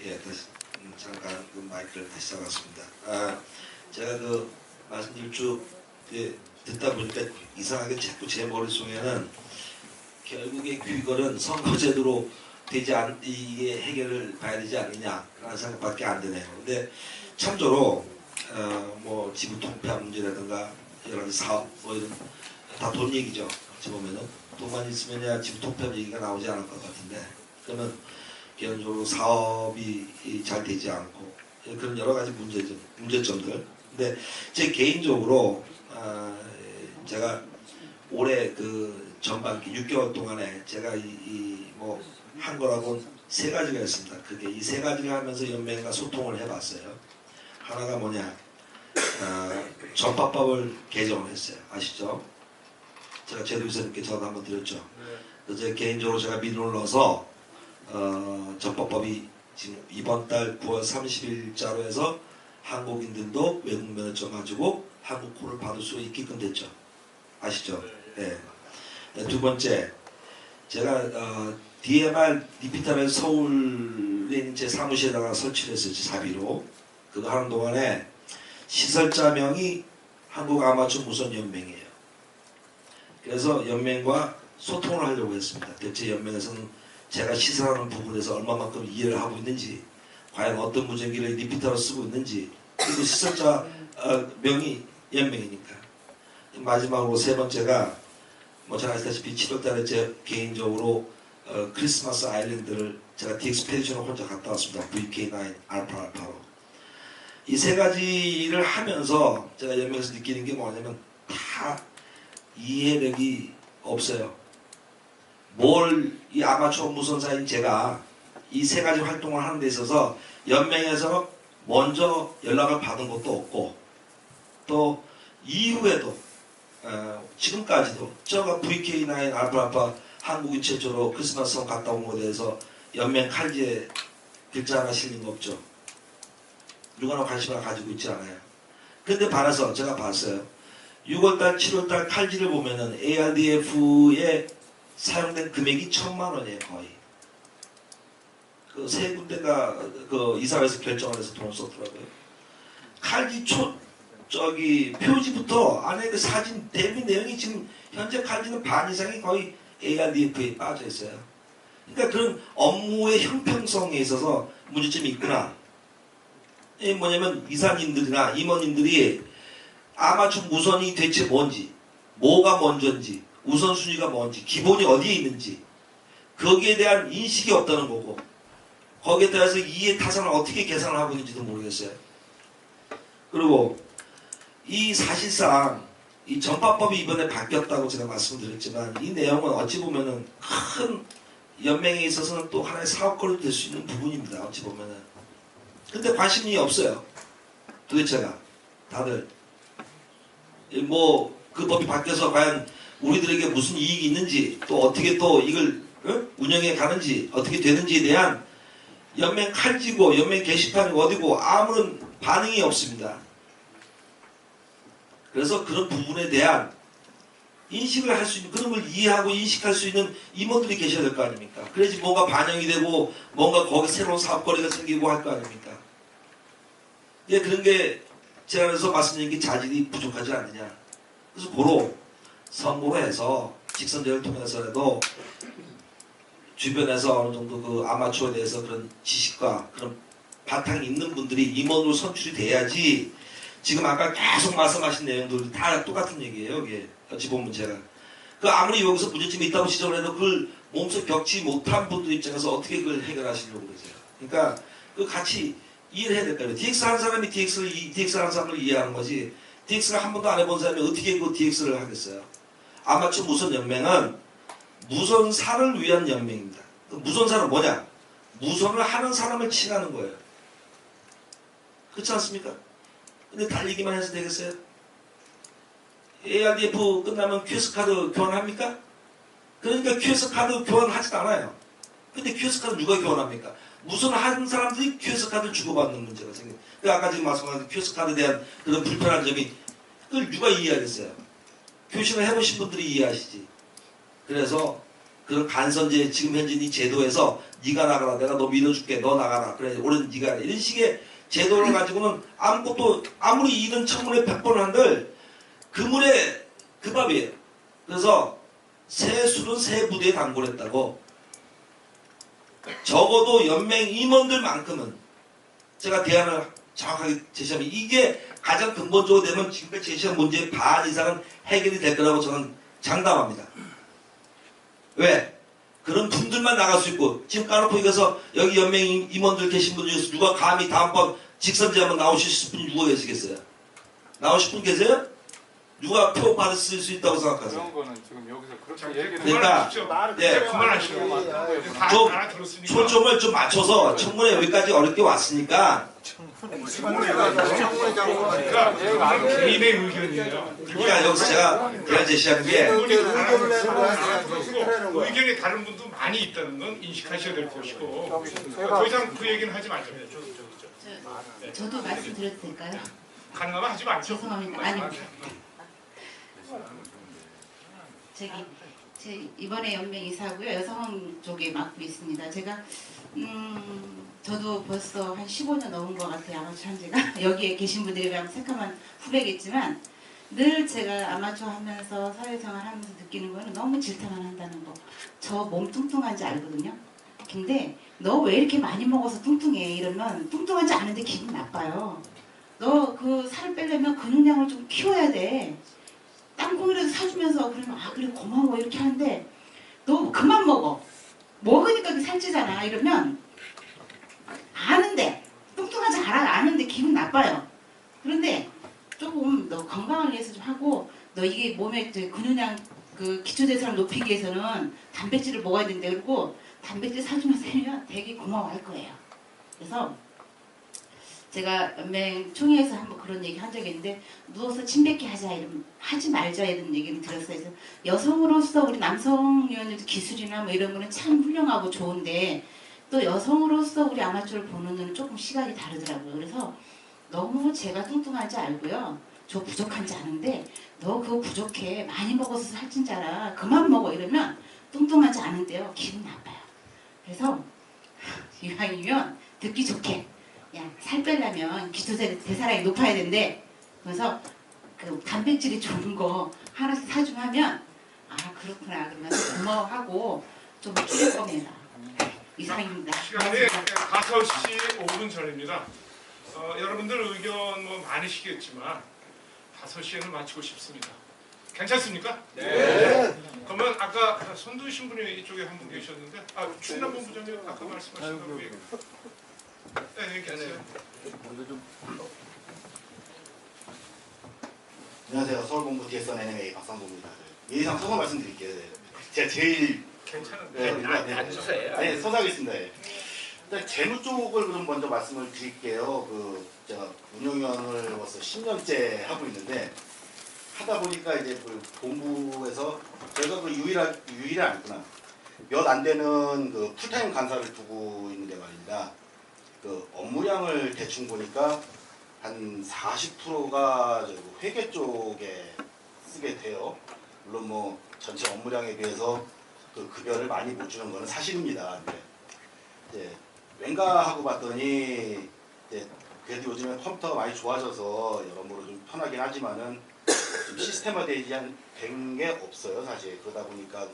예, 다시 잠깐 그 마이크를 다시 잡았습니다. 제가 말씀드릴 쭉 듣다 보니까 이상하게 자꾸 제 머릿속에는 결국에 귀걸은 선거제도로 이게 해결을 봐야 되지 않느냐라는 생각밖에 안 드네요. 근데 참조로 뭐 지구 통폐합 문제라든가 여러 가지 사업 뭐 이런 다 돈 얘기죠. 어찌 보면은 돈만 있으면야 지구 통폐합 얘기가 나오지 않을 것 같은데, 그러면 기본적으로 사업이 잘 되지 않고 그런 여러 가지 문제점들. 근데 제 개인적으로 제가 올해 그 전반기 6개월 동안에 제가 뭐 한 거라고 세 가지가 있습니다. 그게 이 세 가지를 하면서 연맹과 소통을 해봤어요. 하나가 뭐냐, 전파법을 개정을 했어요. 아시죠? 제가 제도기사님께 전화 한번 드렸죠. 그래서 개인적으로 제가 민원을 넣어서 전파법이 지금 이번 달 9월 30일자로 해서 한국인들도 외국 면허증 가지고 한국호를 받을 수 있게끔 됐죠. 아시죠? 네. 두 번째, 제가 DMR 리피터를 서울에 있는 제 사무실에다가 설치를 했어요. 사비로. 그거 하는 동안에 시설자명이 한국아마추어무선연맹이에요. 그래서 연맹과 소통을 하려고 했습니다. 대체 연맹에서는 제가 시설하는 부분에서 얼마만큼 이해를 하고 있는지, 과연 어떤 무전기를 리피터로 쓰고 있는지, 그리고 시설자 명이 연맹이니까. 마지막으로 세 번째가 뭐 잘 아시다시피 7월달에 제 개인적으로 크리스마스 아일랜드를 제가 디엑스페디션을 혼자 갔다 왔습니다. VK9 알파로. 이 세 가지를 하면서 제가 연맹에서 느끼는 게 뭐냐면 다 이해력이 없어요. 이 아마추어 무선사인 제가 이 세 가지 활동을 하는 데 있어서 연맹에서 먼저 연락을 받은 것도 없고, 또 이후에도 지금까지도 제가 VK9 알파 한국인 최초로 크리스마스 선 갔다 온 것에 대해서 연맹 칼지에 글자 하나 실린 거 없죠. 누구나 관심을 가지고 있지 않아요. 근데 반해서 제가 봤어요. 6월달, 7월달 칼지를 보면은 ARDF에 사용된 금액이 1,000만 원이에요, 거의. 그 세 군데가 그 이사회에서 결정을 해서 돈을 썼더라고요. 칼지 표지부터 안에 그 사진 대비 내용이 지금 현재 칼지는 반 이상이 거의 ARDF에 빠져 있어요. 그러니까 그런 업무의 형평성에 있어서 문제점이 있구나. 이게 뭐냐면 이사님들이나 임원님들이 아마추어 무선이 대체 뭔지, 뭐가 먼저인지, 우선순위가 뭔지, 기본이 어디에 있는지, 거기에 대한 인식이 없다는 거고, 거기에 따라서 이해 타산을 어떻게 계산을 하고 있는지도 모르겠어요. 그리고 이 사실상 이 전파법이 이번에 바뀌었다고 제가 말씀드렸지만, 이 내용은 어찌 보면은 큰 연맹에 있어서는 또 하나의 사업거리도 될 수 있는 부분입니다. 어찌 보면은. 근데 관심이 없어요. 도대체가 다들 뭐 그 법이 바뀌어서 과연 우리들에게 무슨 이익이 있는지, 또 어떻게 또 이걸 운영해 가는지, 어떻게 되는지에 대한 연맹 칼지고 연맹 게시판이 어디고 아무런 반응이 없습니다. 그래서 그런 부분에 대한 인식을 할 수 있는, 그런 걸 이해하고 인식할 수 있는 임원들이 계셔야 될 거 아닙니까? 그래야지 뭔가 반영이 되고 뭔가 거기 새로운 사업거리가 생기고 할 거 아닙니까? 예, 그런 게 제가 그래서 말씀드린 게 자질이 부족하지 않느냐. 그래서 고로 선고로 해서 직선제를 통해서라도 주변에서 어느 정도 그 아마추어에 대해서 그런 지식과 그런 바탕이 있는 분들이 임원으로 선출이 돼야지. 지금 아까 계속 말씀하신 내용들 다 똑같은 얘기예요. 이게 어찌 보면 제가 아무리 여기서 문제점이 있다고 지적을 해도 그걸 몸소 겪지 못한 분들 입장에서 어떻게 그걸 해결하시려고 그러세요. 그러니까 그 같이 이해를 해야 될 거예요. DX 하는 사람이 DX 하는 사람을 이해하는 거지, DX를 한 번도 안 해본 사람이 어떻게 그 DX를 하겠어요. 아마추어 무선연맹은 무선사를 위한 연맹입니다. 그 무선사는 뭐냐? 무선을 하는 사람을 칭하는 거예요. 그렇지 않습니까? 근데 달리기만 해서 되겠어요? ARDF 끝나면 QS카드 교환합니까? 그러니까 QS카드 교환하지도 않아요. 근데 QS카드 누가 교환합니까? 무선을 하는 사람들이 QS카드를 주고받는 문제가 생겨요. 아까 지금 말씀하신 QS카드에 대한 그런 불편한 점이, 그걸 누가 이해하겠어요? 교신을 해보신 분들이 이해하시지. 그래서 그런 간선제 지금 현재 이 제도에서 네가 나가라, 내가 너 믿어줄게, 너 나가라, 그래 오른 네가 나가라. 이런 식의 제도를 가지고는 아무것도 아무리 일은 청문회 100번 한들 그물에 그 밥이에요. 그래서 새 술은 새 부대에 담궈냈다고. 적어도 연맹 임원들만큼은 제가 대안을 정확하게 제시하면 이게 가장 근본적으로 되면 지금까지 제시한 문제의 반 이상은 해결이 될 거라고 저는 장담합니다. 왜? 그런 분들만 나갈 수 있고 지금 까놓고 얘기해서 여기 연맹 임원들 계신 분 중에서 누가 감히 다음번 직선제 한번 나오실 분이 누가 계시겠어요? 나오실 분 계세요? 누가 표 받을 수 있다고 생각하세요? 그런 거는 지금 여기서 그렇게 얘기를 그러니까 네, 그만하시고 좀 초점을 좀 맞춰서 청문회 여기까지 어렵게 왔으니까 그러니까 개인의 의견이에요. 그러니까 여기서 제가 대안 제시하는 게 의견이 다른 분도 많이 있다는 건 인식하셔야 될 것이고 더 이상 그 얘기는 하지 마죠. 저도 말씀드려도 될까요? 가능하면 하지 말죠. 죄송합니다. 아닙니다. 제 이번에 연맹 이사고요. 여성 쪽에 맡고 있습니다. 제가 저도 벌써 한 15년 넘은 것 같아요. 아마추어 한 지가. 여기에 계신 분들이 비하면 새까만 후배겠지만 늘 제가 아마추어 하면서 사회생활 하면서 느끼는 거는 너무 질타만 한다는 거. 저 몸 뚱뚱한지 알거든요. 근데 너 왜 이렇게 많이 먹어서 뚱뚱해? 이러면 뚱뚱하지 않은데 기분 나빠요. 너 그 살을 빼려면 근육량을 좀 키워야 돼. 땅콩이라도 사주면서 그러면 아 그래 고마워 이렇게 하는데 너 그만 먹어. 먹으니까 살찌잖아. 이러면 아는데 뚱뚱하지 않아 아는데 기분 나빠요. 그런데 조금 너 건강을 위해서 좀 하고 너 이게 몸에 근육량 그 기초대사를 높이기 위해서는 단백질을 먹어야 된대. 그리고 단백질 사주면서 하면 되게 고마워할 거예요. 그래서 제가 연맹 총회에서 한번 그런 얘기 한 적이 있는데 누워서 침 뱉기 하자 이런 하지 말자 이런 얘기를 들었어요. 그래서 여성으로서 우리 남성 위원들도 기술이나 뭐 이런 거는 참 훌륭하고 좋은데 또 여성으로서 우리 아마추어를 보는 눈은 조금 시각이 다르더라고요. 그래서 너무 제가 뚱뚱한지 알고요. 저 부족한지 아는데 너 그거 부족해. 많이 먹어서 살찐 줄 알아. 그만 먹어 이러면 뚱뚱하지 않은데요. 기분 나빠요. 그래서 이왕이면 듣기 좋게 야, 살 빼려면 기초대사량이 높아야 된대. 그래서 그 단백질이 좋은 거 하나씩 사주면 하면 아 그렇구나 그러면 고마워하고 좀 줄일 겁니다. 이상입니다. 시간이 5시 5분 전입니다. 여러분들 의견 뭐 많으시겠지만 5시에는 마치고 싶습니다. 괜찮습니까? 네. 그러면 아까 손 드신 분이 이쪽에 한 분 계셨는데 충남본부장님 아까 말씀하신 거 얘기. 네, 얘기하세요. 안녕하세요. 서울본부 DSN NMA 박상도입니다. 예의상 소감 말씀드릴게요. 제가 제일 괜찮은데. 앉으세요. 아니 서사하겠습니다. 일단 재무 쪽을 그럼 먼저 말씀을 드릴게요. 제가 운영위원으로서 10년째 하고 있는데 하다 보니까 이제 그 본부에서 저희가 그 유일이 아니구나. 몇 안 되는 그 풀타임 간사를 두고 있는데 말입니다. 그 업무량을 대충 보니까 한 40%가 회계 쪽에 쓰게 돼요. 물론 뭐 전체 업무량에 비해서 그 급여를 많이 못 주는 거는 사실입니다. 근데 이제 왠가 하고 봤더니 이제 그래도 요즘에 컴퓨터가 많이 좋아져서 여러모로 좀 편하긴 하지만은 좀 시스템화된 게 없어요, 사실. 그러다 보니까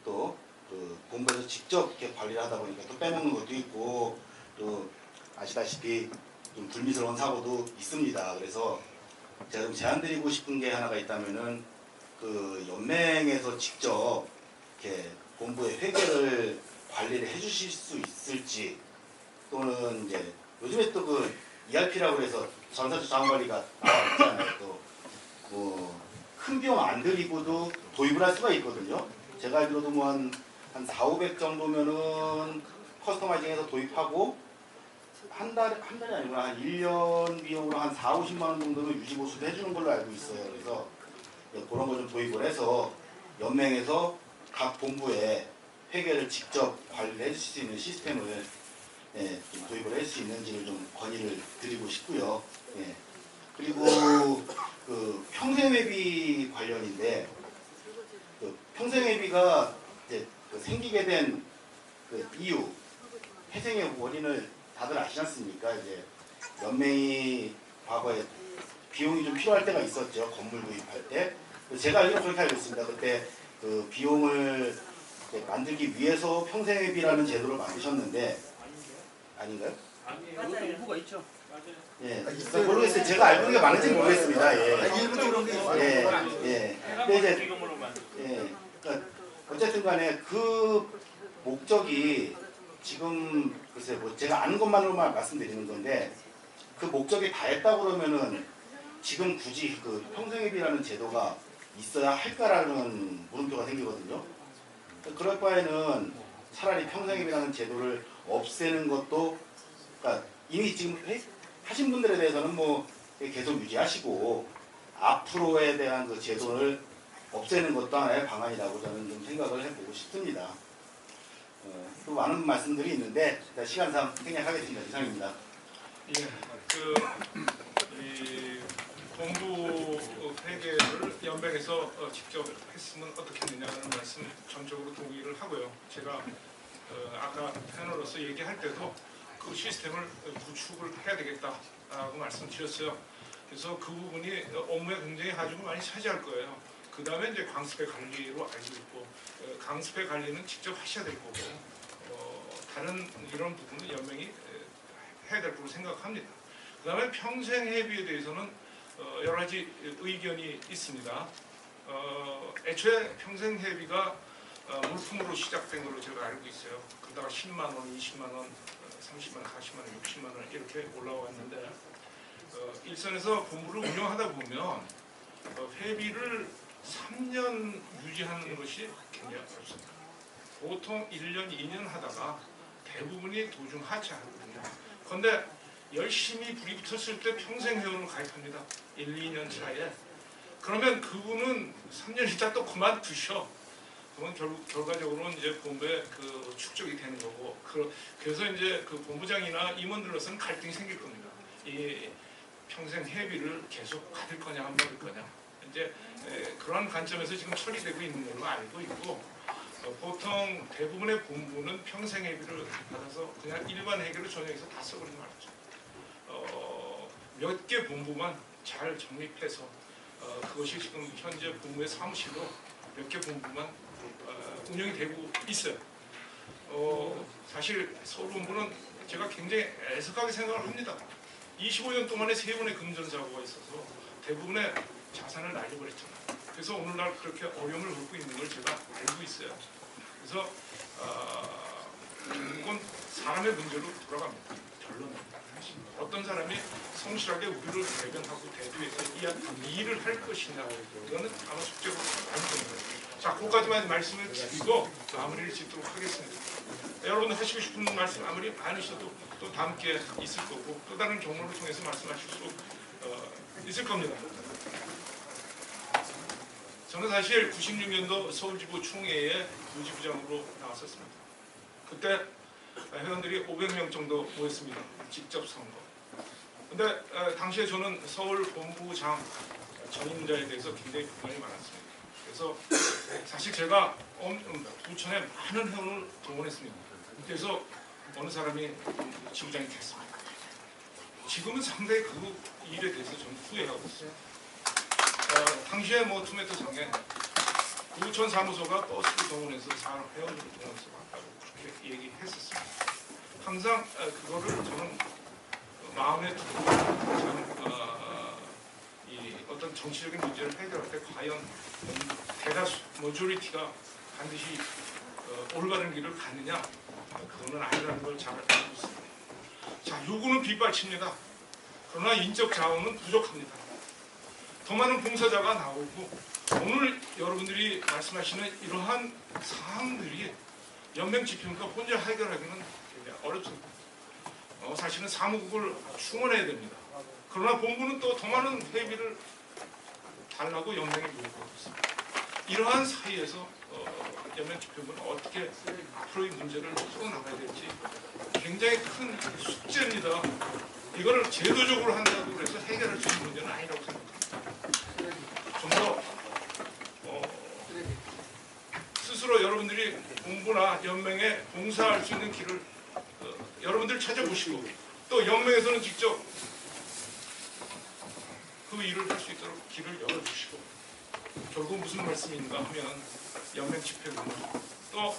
또 그 본부에서 직접 이렇게 관리를 하다 보니까 또 빼먹는 것도 있고 또 아시다시피 좀 불미스러운 사고도 있습니다. 그래서 제가 좀 제안드리고 싶은 게 하나가 있다면은 그 연맹에서 직접 이렇게 본부의 회계를 관리를 해주실 수 있을지 또는 이제 요즘에 또 그 ERP라고 해서 전사주 자원관리가 나와 있잖아요. 또 뭐 큰 비용 안 들이고도 도입을 할 수가 있거든요. 제가 알기로도 뭐 한 4,500 정도면은 커스터마이징해서 도입하고 한 달이 아니구나. 한 1년 비용으로 한 4, 50만 원 정도는 유지보수도 해주는 걸로 알고 있어요. 그래서 그런 거 좀 도입을 해서 연맹에서 각 본부에 회계를 직접 관리를 해줄 수 있는 시스템을 좀 도입을 할 수 있는지를 좀 건의를 드리고 싶고요. 그리고 그 평생회비 관련인데 그 평생회비가 이제 그 생기게 된 그 이유, 회생의 원인을 다들 아시지 않습니까? 이제 연맹이 과거에 비용이 좀 필요할 때가 있었죠. 건물 구입할 때. 제가 알기로 그렇게 알고 있습니다. 그때 그 비용을 이제 만들기 위해서 평생회비라는 제도를 만드셨는데 아닌가요? 맞아요. 일부가 있죠. 예, 모르겠어요. 제가 알고 있는 게 많은지 모르겠습니다. 예. 일부적으로 예, 예. 근데 이제 예, 그러니까 어쨌든 간에 그 목적이 지금 글쎄 뭐 제가 아는 것만으로만 말씀드리는 건데 그 목적이 다 했다고 그러면은 지금 굳이 그 평생회비라는 제도가 있어야 할까라는 물음표가 생기거든요. 그럴 바에는 차라리 평생회비라는 제도를 없애는 것도 그러니까 이미 지금 하신 분들에 대해서는 뭐 계속 유지하시고 앞으로에 대한 그 제도를 없애는 것도 하나의 방안이라고 저는 좀 생각을 해보고 싶습니다. 또 많은 말씀들이 있는데 일단 시간상 생략하겠습니다. 이상입니다. 예, 이 본부 회계를 연맹에서 직접 했으면 어떻겠느냐는 말씀 전적으로 동의를 하고요. 제가 아까 패널로서 얘기할 때도 그 시스템을 구축을 해야 되겠다라고 말씀드렸어요. 그래서 그 부분이 업무에 굉장히 가지고 많이 차지할 거예요. 그 다음에 이제 강습회 관리로 알고 있고 강습회 관리는 직접 하셔야 될 거고 다른 이런 부분은 연맹이 해야 될 거로 생각합니다. 그 다음에 평생회비에 대해서는 여러 가지 의견이 있습니다. 애초에 평생회비가 물품으로 시작된 걸로 제가 알고 있어요. 그러다가 10만 원, 20만 원, 30만 원, 40만 원, 60만 원 이렇게 올라왔는데 일선에서 본부를 운영하다 보면 회비를 3년 유지하는 것이 굉장히 어렵습니다. 보통 1년, 2년 하다가 대부분이 도중 하차하거든요. 그런데 열심히 불이 붙었을 때 평생회원을 가입합니다. 1, 2년 차에. 그러면 그분은 3년 있다 또 그만두셔. 그러면 결과적으로는 이제 본부에 그 축적이 되는 거고, 그래서 이제 그 본부장이나 임원들로서는 갈등이 생길 겁니다. 이 평생 회비를 계속 받을 거냐 안 받을 거냐. 이제 그런 관점에서 지금 처리되고 있는 걸로 알고 있고, 보통 대부분의 본부는 평생 회비를 받아서 그냥 일반 회계로 전용해서 다 써버리는 말이죠. 몇 개 본부만 잘 정립해서 그것이 지금 현재 본부의 사무실로 몇 개 본부만 운영이 되고 있어요. 사실 서울 본부는 제가 굉장히 애석하게 생각을 합니다. 25년 동안에 3번의 금전사고가 있어서 대부분의 자산을 날려버렸잖아요. 그래서 오늘날 그렇게 어려움을 겪고 있는 걸 제가 알고 있어요. 그래서 이건 사람의 문제로 돌아갑니다. 결론은 어떤 사람이 성실하게 우리를 대변하고 대두해서 이 일을 할 것이냐, 이거는 아마 숙제로 안 되는 거예요. 자, 그까지만 말씀을 드리고 마무리를 짓도록 하겠습니다. 여러분 하시고 싶은 말씀 아무리 많으셔도 또 다음 기회에 있을 거고 또 다른 경로를 통해서 말씀하실 수 있을 겁니다. 저는 사실 96년도 서울지부 총회에 부지부장으로 나왔었습니다. 그때 회원들이 500명 정도 모였습니다. 직접 선거. 근데 당시에 저는 서울 본부장 전임자에 대해서 굉장히 불만이 많았습니다. 그래서 사실 제가 부천에 많은 회원을 동원했습니다. 그래서 어느 사람이 지부장이 됐습니다. 지금은 상당히 그 일에 대해서 저는 후회하고 있어요. 당시에 뭐 투메토상에 부천 사무소가 버스를 동원해서 사람 회원들을 동원해서 왔다고 그렇게 얘기했었습니다. 항상 그거를 저는 마음에 두고 이 어떤 정치적인 문제를 해결할 때 과연 대다수 모조리티가 반드시 올바른 길을 가느냐, 그거는 아니라는 걸 잘 알고 있습니다. 자, 요구는 빗발칩니다. 그러나 인적 자원은 부족합니다. 더 많은 봉사자가 나오고 오늘 여러분들이 말씀하시는 이러한 사항들이 연맹 집행과 혼자 해결하기는 굉장히 어렵습니다. 사실은 사무국을 충원해야 됩니다. 그러나 본부는 또 더 많은 회비를 달라고 연맹에 요구하고 있습니다. 이러한 사이에서 연맹 집행부는 어떻게 앞으로의 문제를 풀어나가야 될지 굉장히 큰 숙제입니다. 이거를 제도적으로 한다고 해서 해결할 수 있는 문제는 아니라고 생각합니다. 좀 더 스스로 여러분들이 본부나 연맹에 봉사할 수 있는 길을 여러분들 찾아보시고 또 연맹에서는 직접 그 일을 할 수 있도록 길을 열어주시고 결국 무슨 말씀인가 하면 연맹 집회구나 또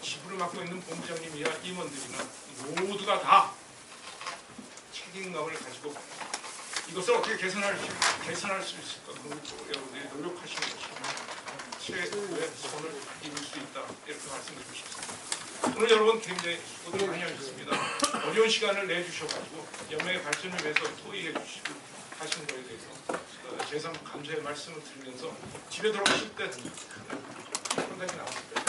지부를 맡고 있는 본부장님이야 임원들이나 모두가 다 책임감을 가지고 이것을 어떻게 개선할 수 있을까 그걸 여러분들이 노력하시는 것이 최고의 선을 이룰 수 있다 이렇게 말씀드리고 싶습니다. 오늘 여러분 굉장히 수고들 많이 하셨습니다. 어려운 시간을 내주셔가지고 연맹의 발전을 위해서 토의해 주시고 하신 거에 대해서 제삼 감사의 말씀을 드리면서 집에 돌아가실 때 한 가지 나왔을 때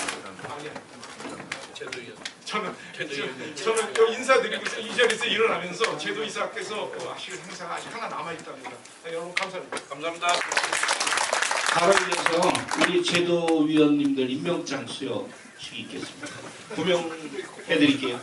저는 또 인사드리고 이 자리에서 일어나면서 제도이사께서 하실 행사가 아직 하나 남아있답니다. 여러분 감사합니다. 감사합니다. 바로 이어서 우리 제도위원님들 임명장 수여식이 있겠습니다. 구명해드릴게요.